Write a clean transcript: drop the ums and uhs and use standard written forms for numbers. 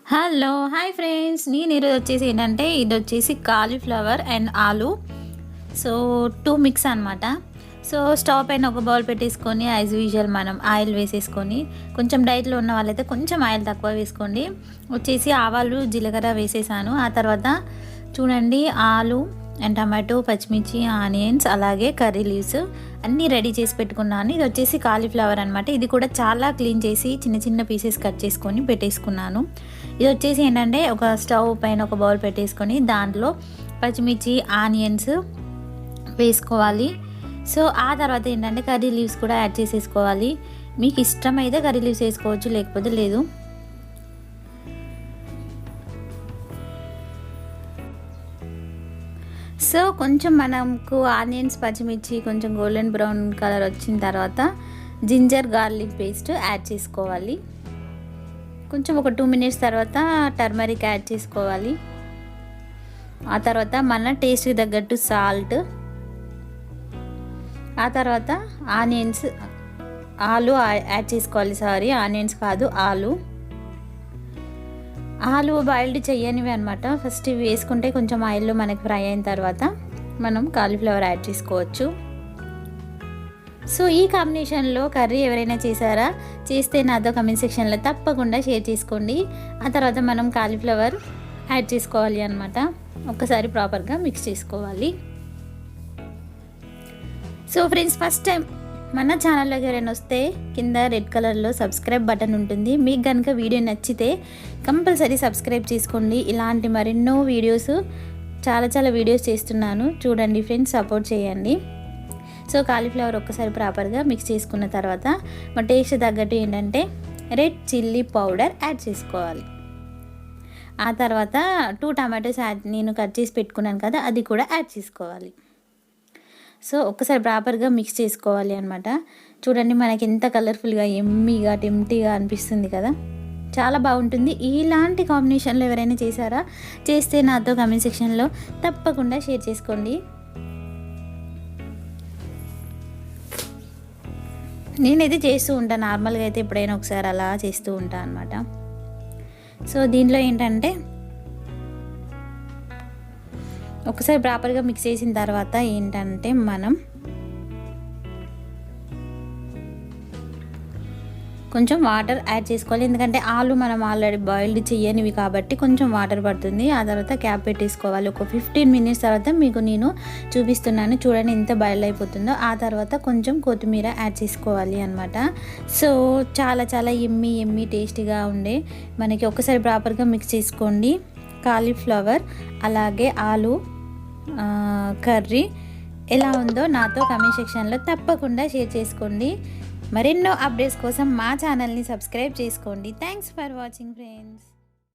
Hello hi friends, నేను ఈరోజు వచ్చేసి ఏంటంటే ఇది వచ్చేసి కాలీఫ్లవర్ అండ్ ఆలు. సో 2 మిక్స్ అనమాట. సో స్టవ్ పైన ఒక బౌల్ పెట్టేసుకొని యాజ్ యూజువల్ మనం ఆయిల్ వేసేసుకొని, కొంచెం డైట్లో ఉన్న వాళ్ళైతే కొంచెం ఆయిల్ తక్కువ వేసుకోండి. వచ్చేసి ఆవాలు జీలకర్ర వేసేసాను. ఆ తర్వాత చూడండి ఆలు అండ్ టమాటో, పచ్చిమిర్చి, ఆనియన్స్, అలాగే కర్రీ లీవ్స్ అన్నీ రెడీ చేసి పెట్టుకున్నాను. ఇది వచ్చేసి కాలీఫ్లవర్ అనమాట. ఇది కూడా చాలా క్లీన్ చేసి చిన్న చిన్న పీసెస్ కట్ చేసుకొని పెట్టేసుకున్నాను. ఇది వచ్చేసి ఏంటంటే ఒక స్టవ్ పైన ఒక బౌల్ పెట్టేసుకొని దాంట్లో పచ్చిమిర్చి, ఆనియన్స్ వేసుకోవాలి. సో ఆ తర్వాత ఏంటంటే కర్రీ లీవ్స్ కూడా యాడ్ చేసేసుకోవాలి. మీకు ఇష్టమైతే కర్రీ లీవ్స్ వేసుకోవచ్చు, లేకపోతే లేదు. సో కొంచెం మనకు ఆనియన్స్, పచ్చిమిర్చి కొంచెం గోల్డెన్ బ్రౌన్ కలర్ వచ్చిన తర్వాత జింజర్ గార్లిక్ పేస్ట్ యాడ్ చేసుకోవాలి. కొంచెం ఒక 2 మినిట్స్ తర్వాత టర్మరిక్ యాడ్ చేసుకోవాలి. ఆ తర్వాత మన టేస్ట్కి తగ్గట్టు సాల్ట్, ఆ తర్వాత ఆలు యాడ్ చేసుకోవాలి. ఆనియన్స్ కాదు, ఆలు బాయిల్డ్ చెయ్యనివి అనమాట. ఫస్ట్ ఇవి వేసుకుంటే కొంచెం ఆయిల్లో మనకి ఫ్రై అయిన తర్వాత మనం కాలీఫ్లవర్ యాడ్ చేసుకోవచ్చు. సో ఈ కాంబినేషన్లో కర్రీ ఎవరైనా చేస్తే నాతో కమెంట్ సెక్షన్లో తప్పకుండా షేర్ చేసుకోండి. ఆ తర్వాత మనం కాలీఫ్లవర్ యాడ్ చేసుకోవాలి అనమాట. ఒక్కసారి ప్రాపర్గా మిక్స్ చేసుకోవాలి. సో ఫ్రెండ్స్, ఫస్ట్ టైం మన ఛానల్లోకి ఎవరైనా వస్తే కింద రెడ్ కలర్లో సబ్స్క్రైబ్ బటన్ ఉంటుంది. మీకు కనుక వీడియో నచ్చితే కంపల్సరీ సబ్స్క్రైబ్ చేసుకోండి. ఇలాంటి మరెన్నో వీడియోస్ చాలా వీడియోస్ చేస్తున్నాను, చూడండి ఫ్రెండ్స్, సపోర్ట్ చేయండి. సో కాలీఫ్లవర్ ఒక్కసారి ప్రాపర్గా మిక్స్ చేసుకున్న తర్వాత మా టేస్ట్ తగ్గట్టు ఏంటంటే రెడ్ చిల్లీ పౌడర్ యాడ్ చేసుకోవాలి. ఆ తర్వాత 2 టమాటోస్ నేను కట్ చేసి పెట్టుకున్నాను కదా, అది కూడా యాడ్ చేసుకోవాలి. సో ఒక్కసారి ప్రాపర్గా మిక్స్ చేసుకోవాలి అనమాట. చూడండి మనకి ఎంత కలర్ఫుల్గా, ఎమ్మీగా, టెంప్టీగా అనిపిస్తుంది కదా, చాలా బాగుంటుంది. ఇలాంటి కాంబినేషన్లో ఎవరైనా చేస్తే నాతో కామెంట్ సెక్షన్లో తప్పకుండా షేర్ చేసుకోండి. నేనైతే చేస్తూ ఉంటాను, నార్మల్గా అయితే ఎప్పుడైనా ఒకసారి అలా చేస్తూ ఉంటాను అనమాట. సో దీంట్లో ఏంటంటే ఒకసారి ప్రాపర్గా మిక్స్ చేసిన తర్వాత ఏంటంటే మనం కొంచెం వాటర్ యాడ్ చేసుకోవాలి. ఎందుకంటే ఆలు మనం ఆల్రెడీ బాయిల్డ్ చేయనివి కాబట్టి కొంచెం వాటర్ పడుతుంది. ఆ తర్వాత క్యాప్ పెట్టేసుకోవాలి. ఒక 15 మినిట్స్ తర్వాత మీకు నేను చూపిస్తున్నాను, చూడండి ఎంత బాయిల్ అయిపోతుందో. ఆ తర్వాత కొంచెం కొత్తిమీర యాడ్ చేసుకోవాలి అనమాట. సో చాలా ఎమ్మీ టేస్టీగా ఉండే మనకి ఒకసారి ప్రాపర్గా మిక్స్ చేసుకోండి. కాలీఫ్లవర్ అలాగే ఆలు కర్రీ ఎలా ఉందో నాతో కామెంట్ సెక్షన్లో తప్పకుండా షేర్ చేసుకోండి. మరెన్నో అప్డేట్స్ కోసం మా ఛానల్ని సబ్స్క్రైబ్ చేసుకోండి. Thanks for watching friends.